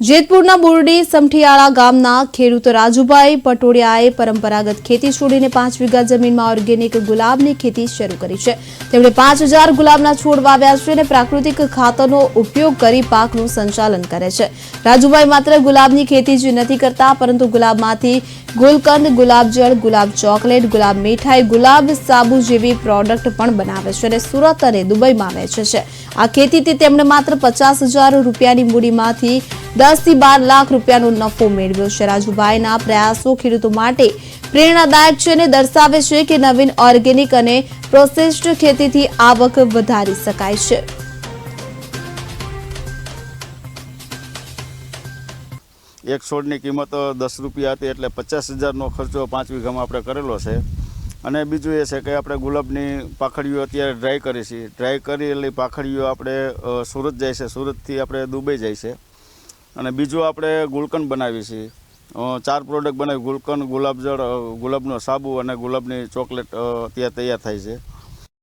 જેતપુરના બુરડી સમઠિયાળા ગામના ખેડૂત રાજુભાઈ પટોડિયાએ પરંપરાગત ખેતી છોડીને 5 વીઘા જમીનમાં ઓર્ગેનિક ગુલાબની ખેતી શરૂ કરી છે। તેમણે 5000 ગુલાબના છોડ વાવ્યા છે અને પ્રાકૃતિક ખાતરનો ઉપયોગ કરી પાકનું સંચાલન કરે છે। રાજુભાઈ માત્ર ગુલાબની ખેતી જ નથી કરતા, પરંતુ ગુલાબમાંથી ગુલકંદ, ગુલાબજળ, ગુલાબ ચોકલેટ, ગુલાબ મીઠાઈ, ગુલાબ સાબુ જેવી પ્રોડક્ટ પણ બનાવે છે અને સુરત અને દુબઈમાં વેચે છે। આ ખેતીથી તેમણે માત્ર 50000 રૂપિયાની મૂડીમાંથી 10 થી 12 લાખ રૂપિયાનો નફો મેળવ્યો છે। રાજુભાઈના પ્રયાસો ખેડૂતો માટે પ્રેરણાદાયક છે અને દર્શાવે છે કે નવીન ઓર્ગેનિક અને પ્રોસેસ્ડ ખેતીથી આવક વધારી શકાય છે। એક છોડની કિંમત 10 રૂપિયા હતી, એટલે 50000નો ખર્ચો 5 વીઘામાં આપણે કરેલો છે। અને બીજું એ છે કે આપણે ગુલાબની પાખડીઓ અત્યારે ડ્રાય કરી છે। ડ્રાય કરેલી પાખડીઓ આપણે સુરત જાય છે, સુરતથી આપણે દુબઈ જાય છે। અને બીજું આપણે ગુલકંદ બનાવી છીએ, 4 પ્રોડક્ટ બનાવી, ગુલકંદ, ગુલાબજળ, ગુલાબનો સાબુ અને ગુલાબની ચોકલેટ ત્યાં તૈયાર થાય છે।